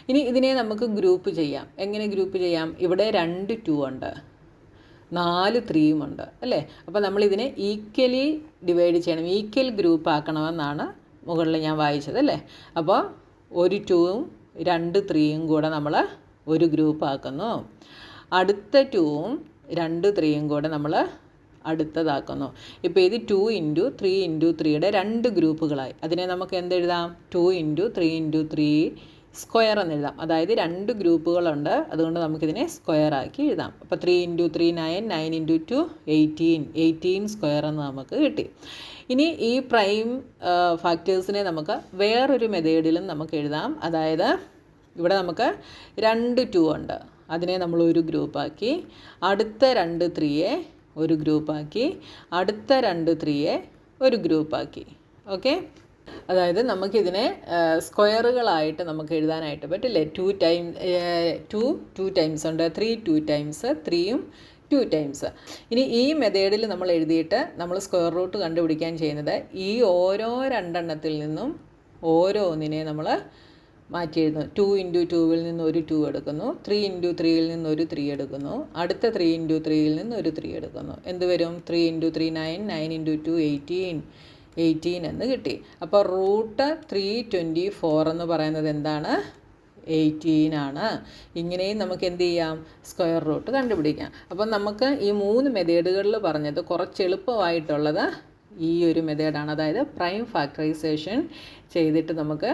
ഇനി ഇതിനെ നമുക്ക് ഗ്രൂപ്പ് ചെയ്യാം. എങ്ങനെ ഗ്രൂപ്പ് ചെയ്യാം? ഇവിടെ 2 2 ഉണ്ട്, 4 3ഉം ഉണ്ട് അല്ലേ? അപ്പോൾ നമ്മളിതിനെ ഈക്വലി ഡിവൈഡ് ചെയ്യണം, ഈക്വൽ ഗ്രൂപ്പ് ആക്കണമെന്നാണ് മുകളിൽ ഞാൻ വായിച്ചത് അല്ലേ? അപ്പോൾ ഒരു 2ഉം 2 3ഉം കൂടെ നമ്മൾ ഒരു ഗ്രൂപ്പ് ആക്കുന്നു. അടുത്ത 2ഉം 2 3ഉം കൂടെ നമ്മൾ അടുത്തതാക്കുന്നു. ഇപ്പോൾ ഇത് 2 × 3 × 3യുടെ 2 ഗ്രൂപ്പുകളായി. അതിനെ നമുക്ക് എന്തെഴുതാം? 2 × 3 × 3 സ്ക്വയർ എന്നെഴുതാം. അതായത് 2 ഗ്രൂപ്പുകളുണ്ട്, അതുകൊണ്ട് നമുക്കിതിനെ സ്ക്വയർ ആക്കി എഴുതാം. അപ്പോൾ 3 × 3 9, 9 × 2 18 സ്ക്വയർ എന്ന് നമുക്ക് കിട്ടി. ഇനി ഈ പ്രൈം ഫാക്ടേഴ്സിനെ നമുക്ക് വേറൊരു മെത്തേഡിലും നമുക്ക് എഴുതാം. അതായത് ഇവിടെ നമുക്ക് 2 2 ഉണ്ട്, അതിനെ നമ്മൾ ഒരു ഗ്രൂപ്പാക്കി. അടുത്ത 2 3യെ ഒരു ഗ്രൂപ്പാക്കി. അടുത്ത 2 3യെ ഒരു ഗ്രൂപ്പാക്കി. ഓക്കെ, അതായത് നമുക്കിതിനെ സ്ക്വയറുകളായിട്ട് നമുക്ക് എഴുതാനായിട്ട് പറ്റില്ലേ? 2 ടൈംസ് ഉണ്ട്, 3 2 ടൈംസ്, 3ഉം 2 ടൈംസ്. ഇനി ഈ മെത്തേഡിൽ നമ്മൾ എഴുതിയിട്ട് നമ്മൾ സ്ക്വയർ റൂട്ട് കണ്ടുപിടിക്കാൻ ചെയ്യുന്നത് ഈ ഓരോ 2 എണ്ണത്തിൽ നിന്നും ഓരോന്നിനെ നമ്മൾ മാറ്റി എഴുതുന്നു. 2 ഇൻറ്റു 2വിൽ നിന്ന് ഒരു 2 എടുക്കുന്നു. 3 ഇൻറ്റു 3യിൽ നിന്ന് ഒരു 3 എടുക്കുന്നു. അടുത്ത 3 ഇൻറ്റു 3യിൽ നിന്ന് ഒരു 3 എടുക്കുന്നു. എന്ത് വരും? 3 ഇൻറ്റു 3 9, 9 ഇൻറ്റു 2 18 എന്ന് കിട്ടി. അപ്പോൾ റൂട്ട് 324 എന്ന് പറയുന്നത് എന്താണ്? 18 ആണ്. ഇങ്ങനെയും നമുക്ക് എന്ത് ചെയ്യാം? സ്ക്വയർ റൂട്ട് കണ്ടുപിടിക്കാം. അപ്പം നമുക്ക് ഈ 3 മെത്തേഡുകളിൽ പറഞ്ഞത് കുറച്ച് എളുപ്പമായിട്ടുള്ളത് ഈ ഒരു മെത്തേഡാണ്. അതായത് പ്രൈം ഫാക്ടറൈസേഷൻ ചെയ്തിട്ട് നമുക്ക്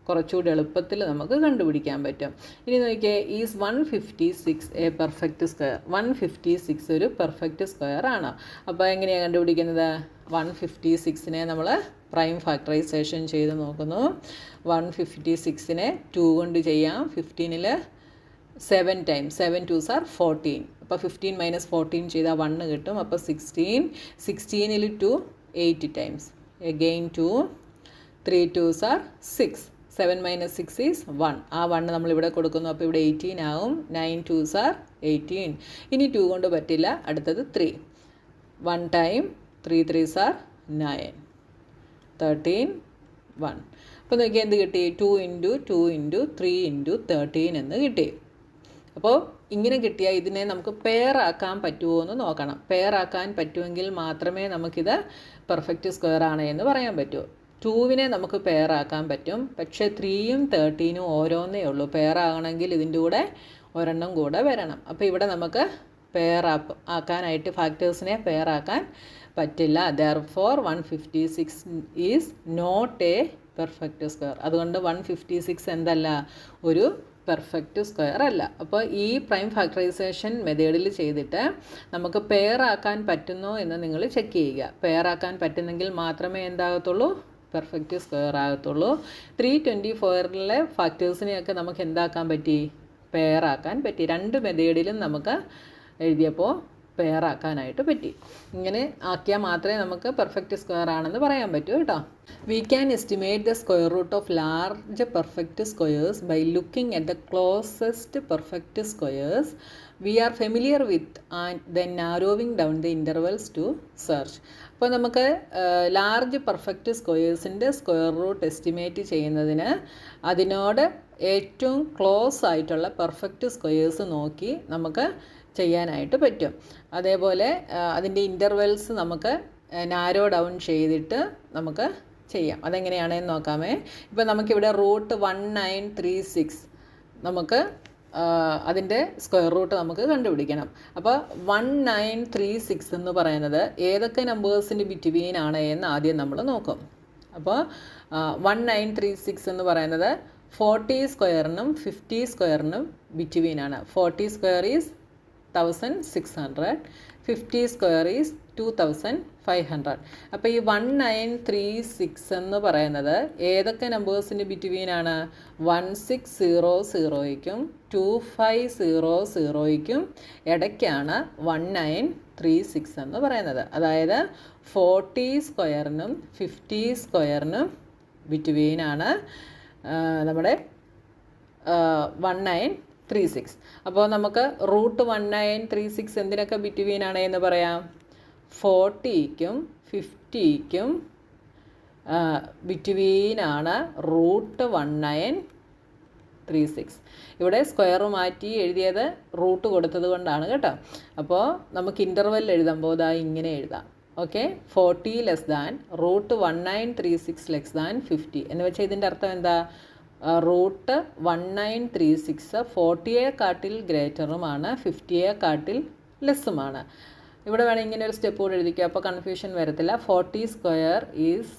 കുറച്ചുകൂടി എളുപ്പത്തിൽ നമുക്ക് കണ്ടുപിടിക്കാൻ പറ്റും. ഇനി നോക്കിയേ, ഈസ് 156 എ പെർഫെക്റ്റ് സ്ക്വയർ. 156 ഒരു പെർഫെക്റ്റ് സ്ക്വയർ ആണ്. അപ്പോൾ എങ്ങനെയാണ് കണ്ടുപിടിക്കുന്നത്? 156നെ നമ്മൾ പ്രൈം ഫാക്ടറൈസേഷൻ ചെയ്ത് നോക്കുന്നു. 156നെ 2 കൊണ്ട് ചെയ്യാം. 15ൽ 7 ടൈംസ് 7 2s are 14. അപ്പോൾ 15 മൈനസ് 14 ചെയ്താൽ 1 കിട്ടും. അപ്പോൾ 16. 16ൽ 2 8 times again 2. 3 2s are 6. 7 minus 6 is 1. ആ 1 നമ്മളിവിടെ കൊടുക്കുന്നു. അപ്പോൾ ഇവിടെ 18 ആവും. 9 2s are 18. ഇനി 2 കൊണ്ട് പറ്റില്ല. അടുത്തത് 3. 1 ടൈം 3 3s are 9. 13 1. അപ്പോൾ നോക്കിയാൽ എന്ത് കിട്ടി? 2 ഇൻറ്റു 2 ഇൻറ്റു 3 ഇൻറ്റു 13 എന്ന് കിട്ടി. അപ്പോൾ ഇങ്ങനെ കിട്ടിയാൽ ഇതിനെ നമുക്ക് പെയറാക്കാൻ പറ്റുമോ എന്ന് നോക്കണം. പെയറാക്കാൻ പറ്റുമെങ്കിൽ മാത്രമേ നമുക്കിത് പെർഫെക്റ്റ് സ്ക്വയർ ആണ് എന്ന് പറയാൻ പറ്റൂ. 2വിനെ നമുക്ക് പെയറാക്കാൻ പറ്റും. പക്ഷേ 3യും 13നും ഓരോന്നേ ഉള്ളൂ. പെയറാകണമെങ്കിൽ ഇതിൻ്റെ കൂടെ ഒരെണ്ണം കൂടെ വരണം. അപ്പോൾ ഇവിടെ നമുക്ക് പെയർ ആക്കാനായിട്ട് ഫാക്ടേഴ്സിനെ പെയറാക്കാൻ പറ്റില്ല. Therefore 156 is not a perfect square. അതുകൊണ്ട് 156 എന്തല്ല? ഒരു പെർഫെക്റ്റ് സ്ക്വയർ അല്ല. അപ്പോൾ ഈ പ്രൈം ഫാക്ടറൈസേഷൻ മെത്തേഡിൽ ചെയ്തിട്ട് നമുക്ക് പെയറാക്കാൻ പറ്റുന്നോ എന്ന് നിങ്ങൾ ചെക്ക് ചെയ്യുക. പെയറാക്കാൻ പറ്റുന്നെങ്കിൽ മാത്രമേ എന്താകത്തുള്ളൂ? Perfect square ആകത്തുള്ളൂ. 324ലെ ഫാക്ടേഴ്സിനെയൊക്കെ നമുക്ക് എന്താക്കാൻ പറ്റി? പെയറാക്കാൻ പറ്റി. 2 മെത്തേഡിലും നമുക്ക് എഴുതിയപ്പോൾ പെയറാക്കാനായിട്ട് പറ്റി. ഇങ്ങനെ ആക്കിയാൽ മാത്രമേ നമുക്ക് പെർഫെക്റ്റ് സ്ക്വയർ ആണെന്ന് പറയാൻ പറ്റൂ കേട്ടോ. We can estimate the square root of large perfect squares by looking at the closest perfect squares we are familiar with and then narrowing down the intervals to search. അപ്പോൾ നമുക്ക് large perfect സ്ക്വയേഴ്സിൻ്റെ square root estimate ചെയ്യുന്നതിന് അതിനോട് ഏറ്റവും close ആയിട്ടുള്ള perfect squares നോക്കി നമുക്ക് ചെയ്യാനായിട്ട് പറ്റും. അതേപോലെ അതിൻ്റെ ഇൻ്റർവെൽസ് നമുക്ക് നാരോ ഡൗൺ ചെയ്തിട്ട് നമുക്ക് ചെയ്യാം. അതെങ്ങനെയാണെന്ന് നോക്കാമേ. ഇപ്പോൾ നമുക്കിവിടെ റൂട്ട് 1936 നമുക്ക് അതിൻ്റെ സ്ക്വയർ റൂട്ട് നമുക്ക് കണ്ടുപിടിക്കണം. അപ്പോൾ 1936 എന്ന് പറയുന്നത് ഏതൊക്കെ നമ്പേഴ്സിൻ്റെ ബിറ്റ്വീൻ ആണ് എന്ന് ആദ്യം നമ്മൾ നോക്കും. അപ്പോൾ 1936 എന്ന് പറയുന്നത് 40 സ്ക്വയറിനും 50 സ്ക്വയറിനും ബിറ്റ്വീനാണ്. 40 സ്ക്വയർ ഈസ് 1600, 50 സ്ക്വയർ ഈസ് 2500. അപ്പോൾ ഈ 1936 എന്ന് പറയുന്നത് ഏതൊക്കെ നമ്പേഴ്സിൻ്റെ ബിറ്റ്വീനാണ്? 1600യ്ക്കും 2500യ്ക്കും ഇടയ്ക്കാണ് 1936 എന്ന് പറയുന്നത്. അതായത് 40 സ്ക്വയറിനും 50 സ്ക്വയറിനും ബിറ്റ്വീനാണ് നമ്മുടെ 1936. അപ്പോൾ നമുക്ക് റൂട്ട് 1936 എന്തിനൊക്കെ ബിറ്റ്വീനാണ് എന്ന് പറയാം? 40ക്കും 50ക്കും ബിറ്റ്വീനാണ് റൂട്ട് 1936. ഇവിടെ സ്ക്വയർ മാറ്റി എഴുതിയത് റൂട്ട് കൊടുത്തത് കൊണ്ടാണ് കേട്ടോ. അപ്പോൾ നമുക്ക് ഇൻ്റർവെൽ എഴുതുമ്പോൾ ഇതാ ഇങ്ങനെ എഴുതാം. Okay, 40 less than root 1936 less than 50 എന്ന് വെച്ചാൽ ഇതിൻ്റെ അർത്ഥം എന്താ? റൂട്ട് 1936 40യെക്കാട്ടിൽ ഗ്രേറ്ററുമാണ്, 50യെക്കാട്ടിൽ ലെസ്സുമാണ്. ഇവിടെ വേണമെങ്കിൽ ഇങ്ങനെ ഒരു സ്റ്റെപ്പ് കൂടെ എഴുതിക്കുക, അപ്പോൾ കൺഫ്യൂഷൻ വരത്തില്ല. 40 square is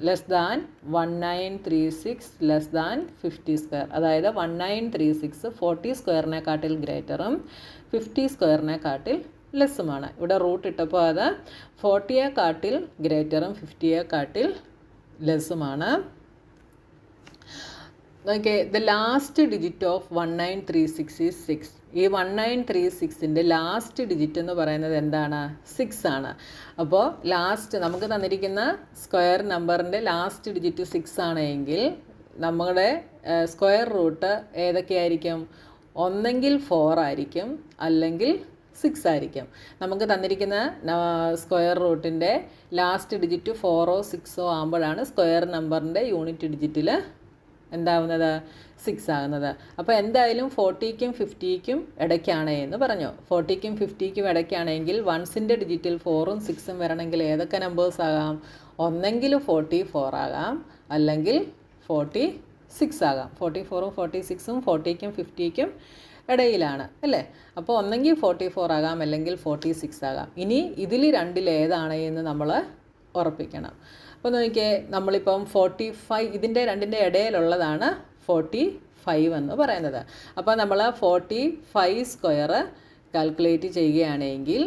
less than 1936 less than 50 square. അതായത് 1936 40 സ്ക്വയറിനെക്കാട്ടിൽ ഗ്രേറ്ററും 50 സ്ക്വയറിനെക്കാട്ടിൽ ലെസ്സുമാണ്. ഇവിടെ റൂട്ട് ഇട്ടപ്പോൾ അത് 40യെക്കാട്ടിൽ ഗ്രേറ്ററും 50യെക്കാട്ടിൽ ലെസ്സുമാണ്. Okay, the last digit of 1936 is 6. ഈ 1936ൻ്റെ ലാസ്റ്റ് ഡിജിറ്റ് എന്ന് പറയുന്നത് എന്താണ്? 6 ആണ്. അപ്പോൾ ലാസ്റ്റ് നമുക്ക് തന്നിരിക്കുന്ന സ്ക്വയർ നമ്പറിൻ്റെ ലാസ്റ്റ് ഡിജിറ്റ് 6 ആണെങ്കിൽ നമ്മുടെ സ്ക്വയർ റൂട്ട് ഏതൊക്കെയായിരിക്കും? ഒന്നെങ്കിൽ 4 ആയിരിക്കും, അല്ലെങ്കിൽ 6 ആയിരിക്കും. നമുക്ക് തന്നിരിക്കുന്ന സ്ക്വയർ റൂട്ടിൻ്റെ ലാസ്റ്റ് ഡിജിറ്റ് 4ഓ 6ഓ ആകുമ്പോഴാണ് സ്ക്വയർ നമ്പറിൻ്റെ യൂണിറ്റ് ഡിജിറ്റിൽ എന്താവുന്നത് 6 ആകുന്നത്. അപ്പോൾ എന്തായാലും 40ക്കും 50ക്കും ഇടയ്ക്കാണ് എന്ന് പറഞ്ഞു. 40ക്കും 50ക്കും ഇടയ്ക്കാണെങ്കിൽ വൺസിൻ്റെ ഡിജിറ്റിൽ 4ഉം 6ഉം വരണമെങ്കിൽ ഏതൊക്കെ നമ്പേഴ്സ് ആകാം? ഒന്നെങ്കിൽ 44 ആകാം, അല്ലെങ്കിൽ 46 ആകാം. 44ഉം 46ഉം 40ക്കും 50ക്കും ഇടയിലാണ് അല്ലേ? അപ്പോൾ ഒന്നെങ്കിൽ 44 ആകാം, അല്ലെങ്കിൽ 46 ആകാം. ഇനി ഇതിൽ രണ്ടിൽ ഏതാണ് എന്ന് നമ്മൾ ഉറപ്പിക്കണം. അപ്പോൾ നോക്കിയേ, നമ്മളിപ്പം 45 ഇതിൻ്റെ രണ്ടിൻ്റെ ഇടയിലുള്ളതാണ് 45 എന്ന് പറയുന്നത്. അപ്പോൾ നമ്മൾ 45 സ്ക്വയർ കാൽക്കുലേറ്റ് ചെയ്യുകയാണെങ്കിൽ,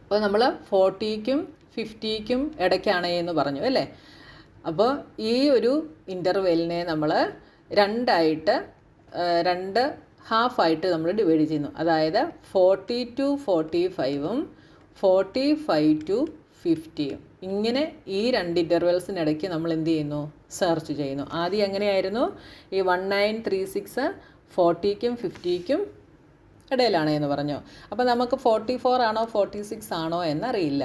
അപ്പോൾ നമ്മൾ 40ക്കും 50ക്കും ഇടയ്ക്കാണ് എന്ന് പറഞ്ഞു അല്ലേ? അപ്പോൾ ഈ ഒരു ഇൻ്റർവെല്ലിനെ നമ്മൾ രണ്ട് ഹാഫായിട്ട് നമ്മൾ ഡിവൈഡ് ചെയ്യുന്നു. അതായത് 40 to 45ഉം 45 to 50യും ഇങ്ങനെ ഈ രണ്ട് ഇൻ്റർവെൽസിനിടയ്ക്ക് നമ്മൾ എന്ത് ചെയ്യുന്നു? സെർച്ച് ചെയ്യുന്നു. ആദ്യം എങ്ങനെയായിരുന്നു? ഈ 1936 40ക്കും 50ക്കും ഇടയിലാണ് എന്ന് പറഞ്ഞു. അപ്പോൾ നമുക്ക് 44 ആണോ 46 ആണോ എന്നറിയില്ല.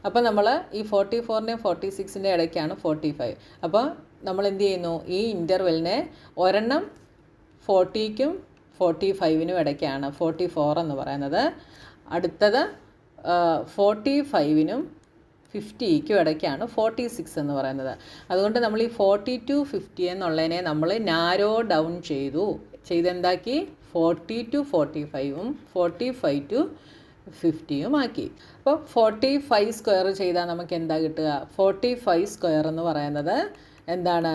അപ്പോൾ നമ്മൾ ഈ 44ൻ്റെയും 46ൻ്റെ ഇടയ്ക്കാണ് 45. അപ്പോൾ നമ്മൾ എന്ത് ചെയ്യുന്നു? ഈ ഇൻ്റർവെല്ലിനെ ഒരെണ്ണം 40ക്കും 45നും ഇടയ്ക്കാണ് 44 എന്ന് പറയുന്നത്. അടുത്തത് 45നും 50ക്കും ഇടയ്ക്കാണ് 46 എന്ന് പറയുന്നത്. അതുകൊണ്ട് നമ്മൾ ഈ 40 to 50 എന്നുള്ളതിനെ നമ്മൾ നാരോ ഡൗൺ ചെയ്തെന്താക്കി? 40 to 45ഉം 45 to 50യും ആക്കി. അപ്പോൾ 45 സ്ക്വയർ ചെയ്താൽ നമുക്ക് എന്താ കിട്ടുക? 45 സ്ക്വയർ എന്ന് പറയുന്നത് എന്താണ്?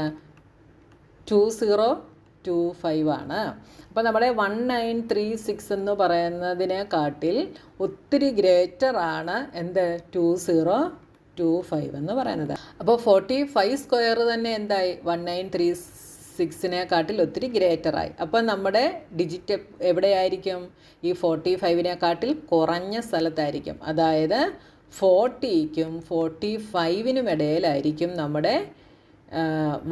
2025 ആണ്. അപ്പോൾ നമ്മുടെ 1936 എന്ന് പറയുന്നതിനെക്കാട്ടിൽ ഒത്തിരി ഗ്രേറ്റർ ആണ് എന്ത്? 2025 എന്ന് പറയുന്നത്. അപ്പോൾ 45 സ്ക്വയർ തന്നെ എന്തായി? 1936നെക്കാട്ടിൽ ഒത്തിരി ഗ്രേറ്ററായി. അപ്പോൾ നമ്മുടെ ഡിജിറ്റ് എവിടെയായിരിക്കും? ഈ 45നെക്കാട്ടിൽ കുറഞ്ഞ സ്ഥലത്തായിരിക്കും. അതായത് 40ക്കും 45നും ഇടയിലായിരിക്കും നമ്മുടെ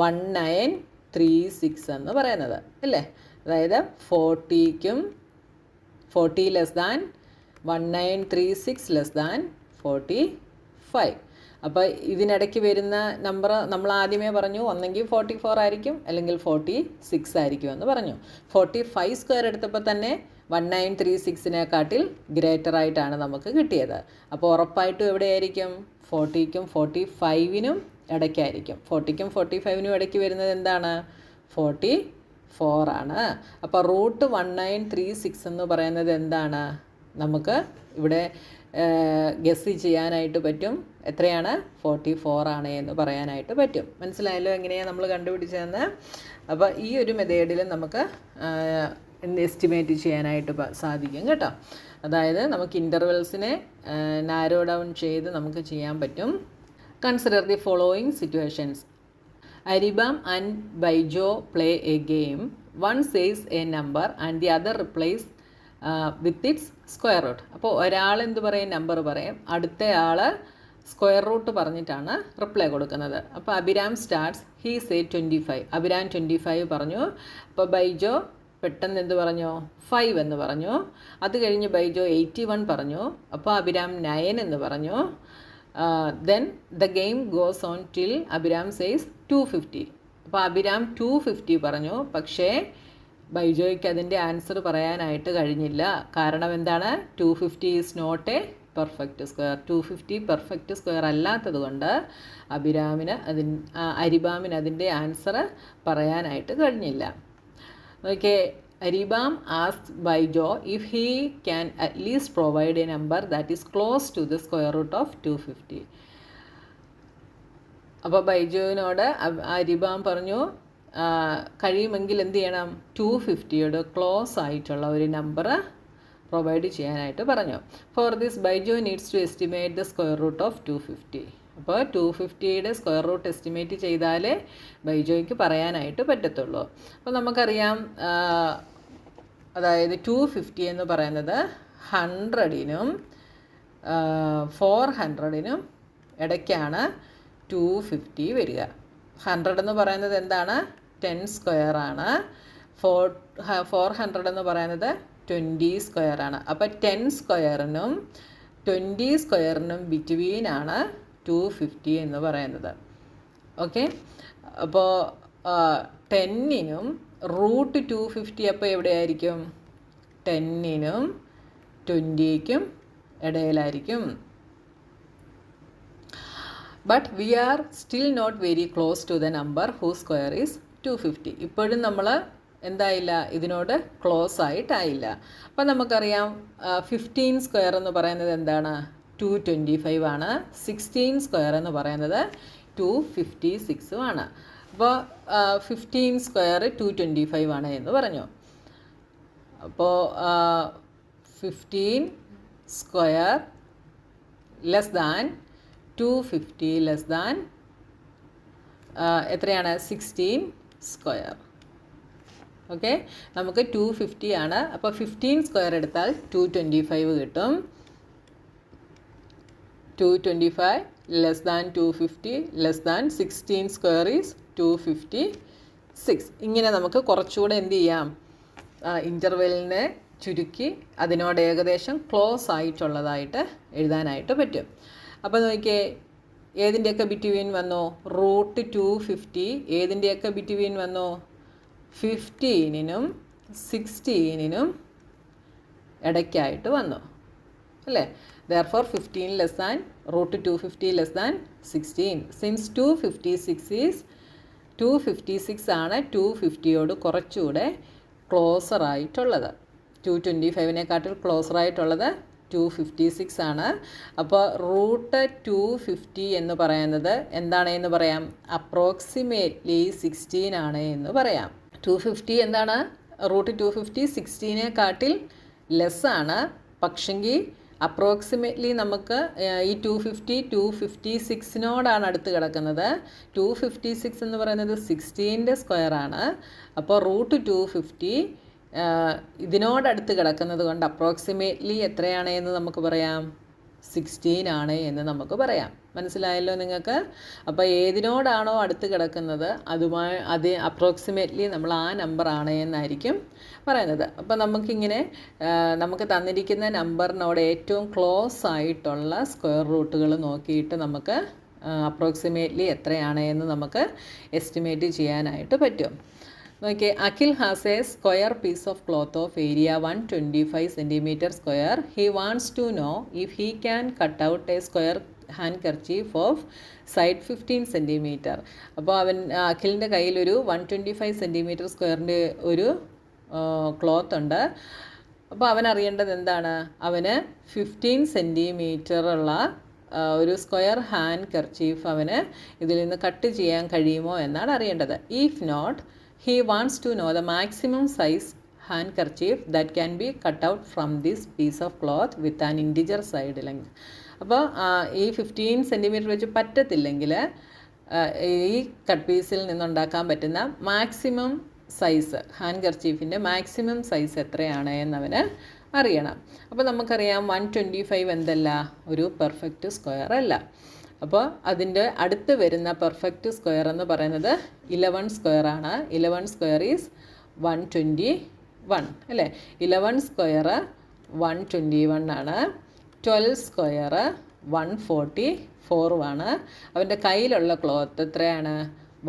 1936 എന്ന് പറയുന്നത് അല്ലേ? അതായത് 40ക്കും 40 ലെസ് ദാൻ 1936 ലെസ് ദാൻ 45. അപ്പോൾ ഇതിനിടയ്ക്ക് വരുന്ന നമ്പർ നമ്മൾ ആദ്യമേ പറഞ്ഞു, ഒന്നെങ്കിൽ 44 ആയിരിക്കും, അല്ലെങ്കിൽ 46 ആയിരിക്കും എന്ന് പറഞ്ഞു. 45 സ്ക്വയർ എടുത്തപ്പോൾ തന്നെ 1936നെക്കാട്ടിൽ ഗ്രേറ്റർ ആയിട്ടാണ് നമുക്ക് കിട്ടിയത്. അപ്പോൾ ഉറപ്പായിട്ടും എവിടെയായിരിക്കും? 40ക്കും 45നും ഇടയ്ക്കായിരിക്കും. 40ക്കും 45നും ഇടയ്ക്ക് വരുന്നത് എന്താണ്? 44 ആണ്. അപ്പോൾ റൂട്ട് 1936 എന്ന് പറയുന്നത് എന്താണ്? നമുക്ക് ഇവിടെ ഗസ് ചെയ്യാനായിട്ട് പറ്റും. എത്രയാണ്? 44 ആണ് എന്ന് പറയാനായിട്ട് പറ്റും. മനസ്സിലായല്ലോ എങ്ങനെയാണ് നമ്മൾ കണ്ടുപിടിച്ചതെന്ന്? അപ്പോൾ ഈ ഒരു മെത്തേഡിൽ നമുക്ക് എസ്റ്റിമേറ്റ് ചെയ്യാനായിട്ട് സാധിക്കും കേട്ടോ. അതായത് നമുക്ക് ഇൻ്റർവെൽസിനെ നാരോ ഡൗൺ ചെയ്ത് നമുക്ക് ചെയ്യാൻ പറ്റും. Consider the following situations. Aribam and Baijo play a game. One says a number and the other replies with its square root. അപ്പോൾ ഒരാൾ എന്ത് പറയും? നമ്പർ പറയും. അടുത്തയാൾ സ്ക്വയർ റൂട്ട് പറഞ്ഞിട്ടാണ് റിപ്ലൈ കൊടുക്കുന്നത്. അപ്പോൾ Abhiram starts. He say 25. Abhiram 25 പറഞ്ഞു. അപ്പോൾ ബൈജോ പെട്ടെന്ന് എന്ത് പറഞ്ഞു? 5 എന്ന് പറഞ്ഞു. അത് കഴിഞ്ഞ് ബൈജോ 81 പറഞ്ഞു. അപ്പോൾ അഭിരാം 9 എന്ന് പറഞ്ഞു. Then the game goes on till Abhiram says 250. അപ്പോൾ അഭിരാം 250 പറഞ്ഞു. പക്ഷേ ബൈജോയ്ക്ക് അതിൻ്റെ ആൻസർ പറയാനായിട്ട് കഴിഞ്ഞില്ല. കാരണം എന്താണ്? 250 is not a perfect square. 250 perfect square അല്ലാത്തത് കൊണ്ട് അരിബാമിന് അതിൻ്റെ ആൻസർ പറയാനായിട്ട് കഴിഞ്ഞില്ല. Okay, Aribam asked Baijo if he can at least provide a number that is close to the square root of 250. അപ്പോൾ ബൈജോവിനോട് അരിബാം പറഞ്ഞു കഴിയുമെങ്കിൽ എന്ത് ചെയ്യണം? 250യോട് ക്ലോസ് ആയിട്ടുള്ള ഒരു നമ്പർ പ്രൊവൈഡ് ചെയ്യാനായിട്ട് പറഞ്ഞു. For this Bijo needs to estimate the square root of 250. അപ്പോൾ 250യുടെ സ്ക്വയർ റൂട്ട് എസ്റ്റിമേറ്റ് ചെയ്താലേ ബൈജോയ്ക്ക് പറയാനായിട്ട് പറ്റത്തുള്ളൂ. അപ്പോൾ നമുക്കറിയാം, അതായത് 250 എന്ന് പറയുന്നത് 100നും 400നും ഇടയ്ക്കാണ് 250 വരിക. 100 എന്ന് പറയുന്നത് എന്താണ്? 10 സ്ക്വയർ ആണ്. 400 എന്ന് പറയുന്നത് 20 സ്ക്വയർ ആണ്. അപ്പോൾ 10 സ്ക്വയറിനും 20 സ്ക്വയറിനും ബിറ്റ്വീനാണ് 250 എന്ന് പറയുന്നത്. ഓക്കെ, അപ്പോൾ ടെന്നിനും റൂട്ട് 250 അപ്പോൾ എവിടെയായിരിക്കും? 10നും 20ക്കും ഇടയിലായിരിക്കും. But we are still not very close to the number whose square is 250. ഇപ്പോഴും നമ്മൾ എന്തായില്ല, ഇതിനോട് ക്ലോസ് ആയിട്ടായില്ല. അപ്പം നമുക്കറിയാം 15 സ്ക്വയർ എന്ന് പറയുന്നത് എന്താണ്? 225 ആണ്. 16 സ്ക്വയർ എന്ന് പറയുന്നത് 256 ആണ്. അപ്പോൾ 15 സ്ക്വയർ 225 ആണ് എന്ന് പറഞ്ഞു. അപ്പോൾ 15 square less than 250 less than എത്രയാണ്? 16 സ്ക്വയർ. ഓക്കെ, നമുക്ക് 250 ആണ്. അപ്പോൾ 15 സ്ക്വയർ എടുത്താൽ 225 കിട്ടും. 225 less than 250 less than 16 square is 256. ഇങ്ങനെ നമുക്ക് കുറച്ചുകൂടെ എന്ത് ചെയ്യാം? ഇൻ്റർവെല്ലിനെ ചുരുക്കി അതിനോട് ഏകദേശം ക്ലോസ് ആയിട്ടുള്ളതായിട്ട് എഴുതാനായിട്ട് പറ്റും. അപ്പോൾ നോക്കിയേ, ഏതിൻ്റെയൊക്കെ ബിറ്റ്വീൻ വന്നു? റൂട്ട് 250 ഏതിൻ്റെയൊക്കെ ബിറ്റ്വീൻ വന്നു? 15നും 16നും ഇടയ്ക്കായിട്ട് വന്നു അല്ലേ? therefore 15 less than root 250 less than 16. Since 256 ആണ് 250യോട് കുറച്ചുകൂടെ ക്ലോസർ ആയിട്ടുള്ളത്. 225നെക്കാട്ടിൽ ക്ലോസർ ആയിട്ടുള്ളത് 256 ആണ്. അപ്പോൾ റൂട്ട് 250 എന്ന് പറയുന്നത് എന്താണെന്ന് പറയാം? അപ്രോക്സിമേറ്റ്ലി 16 ആണ് എന്ന് പറയാം. 250 എന്താണ്? റൂട്ട് 250 16നെക്കാട്ടിൽ ലെസ്സാണ്. പക്ഷെങ്കിൽ അപ്രോക്സിമേറ്റ്ലി നമുക്ക് ഈ 256നോടാണ് അടുത്ത് കിടക്കുന്നത്. 256 എന്ന് പറയുന്നത് 16ൻ്റെ സ്ക്വയറാണ്. അപ്പോൾ റൂട്ട് 250 ഇതിനോടടുത്ത് കിടക്കുന്നത് കൊണ്ട് അപ്രോക്സിമേറ്റ്ലി എത്രയാണ് എന്ന് നമുക്ക് പറയാം? 16 ആണ് എന്ന് നമുക്ക് പറയാം. മനസ്സിലായല്ലോ നിങ്ങൾക്ക്? അപ്പോൾ ഏതിനോടാണോ അടുത്ത് കിടക്കുന്നത് അത് അപ്രോക്സിമേറ്റ്ലി നമ്മൾ ആ നമ്പർ ആണ് എന്നായിരിക്കും പറയുന്നത്. അപ്പോൾ നമുക്കിങ്ങനെ നമുക്ക് തന്നിരിക്കുന്ന നമ്പറിനോട് ഏറ്റവും ക്ലോസ് ആയിട്ടുള്ള സ്ക്വയർ റൂട്ടുകൾ നോക്കിയിട്ട് നമുക്ക് അപ്രോക്സിമേറ്റ്ലി എത്രയാണ് എന്ന് നമുക്ക് എസ്റ്റിമേറ്റ് ചെയ്യാനായിട്ട് പറ്റും. നോക്കിയേ, Akhil has a square piece of cloth of area 125 centimeter square. He wants to know if he can cut out a square handkerchief of side 15 centimeter. അപ്പോൾ അഖിലിൻ്റെ കയ്യിലൊരു 125 centimeter സ്ക്വയറിൻ്റെ ഒരു ക്ലോത്ത് ഉണ്ട്. അപ്പോൾ അവൻ അറിയേണ്ടത് എന്താണ്? അവന് 15 centimeter ഉള്ള ഒരു സ്ക്വയർ ഹാൻഡ് കർച്ചീഫ് അവന് ഇതിൽ നിന്ന് കട്ട് ചെയ്യാൻ കഴിയുമോ എന്നാണ് അറിയേണ്ടത്. If not, he wants to know the maximum size handkerchief that can be cut out from this piece of cloth with an integer side length. അപ്പോൾ ഈ 15 centimeter വെച്ച് പറ്റത്തില്ലെങ്കിൽ ഈ കട്ട് പീസിൽ നിന്നുണ്ടാക്കാൻ പറ്റുന്ന മാക്സിമം സൈസ്, ഹാൻഡ് കർച്ചീഫിൻ്റെ മാക്സിമം സൈസ് എത്രയാണ് എന്നവന് അറിയണം. അപ്പോൾ നമുക്കറിയാം 125 എന്തല്ല? ഒരു പെർഫെക്റ്റ് സ്ക്വയർ അല്ല. അപ്പോൾ അതിൻ്റെ അടുത്ത് വരുന്ന പെർഫെക്റ്റ് സ്ക്വയർ എന്ന് പറയുന്നത് 11 സ്ക്വയർ ആണ്. 11 സ്ക്വയർ ഈസ് 121 അല്ലേ? 11 സ്ക്വയർ 121 ആണ്. 12 സ്ക്വയർ 144 ആണ്. അവൻ്റെ കയ്യിലുള്ള ക്ലോത്ത് എത്രയാണ്?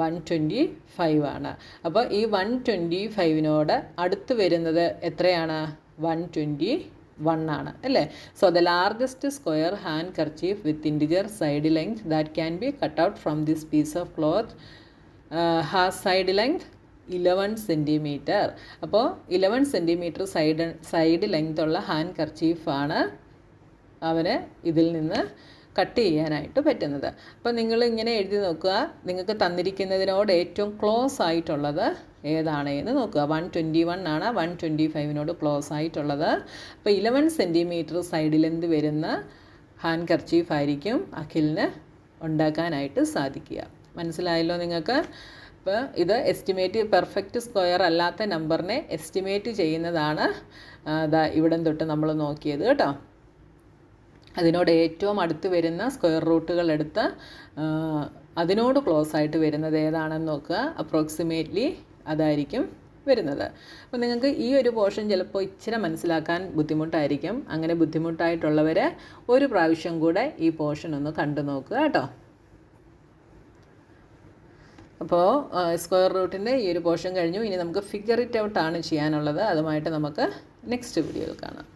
125 ആണ്. അപ്പോൾ ഈ 125നോട് അടുത്ത് വരുന്നത് എത്രയാണ്? 121 ആണ് അല്ലേ? So the largest square handkerchief with integer side length that can be cut out from this piece of cloth has side length 11 centimeter. അപ്പോൾ 11 centimeter സൈഡ് ലെങ്ത് ഉള്ള ഹാൻഡ് കർച്ചീഫാണ് അവന് ഇതിൽ നിന്ന് കട്ട് ചെയ്യാനായിട്ട് പറ്റുന്നത്. അപ്പോൾ നിങ്ങൾ ഇങ്ങനെ എഴുതി നോക്കുക, നിങ്ങൾക്ക് തന്നിരിക്കുന്നതിനോട് ഏറ്റവും ക്ലോസ് ആയിട്ടുള്ളത് ഏതാണ് എന്ന് നോക്കുക. 121 ആണ് 125നോട് ക്ലോസ് ആയിട്ടുള്ളത്. അപ്പോൾ 11 centimeter സൈഡ് ലെന്ത് വരുന്ന ഹാൻഡ് കർച്ചീഫ് ആയിരിക്കും അഖിലിന് ഉണ്ടാക്കാനായിട്ട് സാധിക്കുക. മനസ്സിലായല്ലോ നിങ്ങൾക്ക്? അപ്പോൾ ഇത് എസ്റ്റിമേറ്റ്, പെർഫെക്റ്റ് സ്ക്വയർ അല്ലാത്ത നമ്പറിനെ എസ്റ്റിമേറ്റ് ചെയ്യുന്നതാണ് ഇവിടം തൊട്ട് നമ്മൾ നോക്കിയത് കേട്ടോ. അതിനോട് ഏറ്റവും അടുത്ത് വരുന്ന സ്ക്വയർ റൂട്ടുകൾ എടുത്ത് അതിനോട് ക്ലോസ് ആയിട്ട് വരുന്നത് ഏതാണെന്ന് നോക്കുക. അപ്രോക്സിമേറ്റ്ലി അതായിരിക്കും വരുന്നത്. അപ്പോൾ നിങ്ങൾക്ക് ഈ ഒരു പോർഷൻ ചിലപ്പോൾ ഇച്ചിരി മനസ്സിലാക്കാൻ ബുദ്ധിമുട്ടായിരിക്കും. അങ്ങനെ ബുദ്ധിമുട്ടായിട്ടുള്ളവർ ഒരു പ്രാവശ്യം കൂടെ ഈ പോർഷൻ ഒന്ന് കണ്ടു നോക്കുക കേട്ടോ. അപ്പോൾ സ്ക്വയർ റൂട്ടിൻ്റെ ഈ ഒരു പോർഷൻ കഴിഞ്ഞു. ഇനി നമുക്ക് ഫിഗർ ഇറ്റ് ഔട്ട് ആണ് ചെയ്യാനുള്ളത്. അതുമായിട്ട് നമുക്ക് നെക്സ്റ്റ് വീഡിയോയിൽ കാണാം.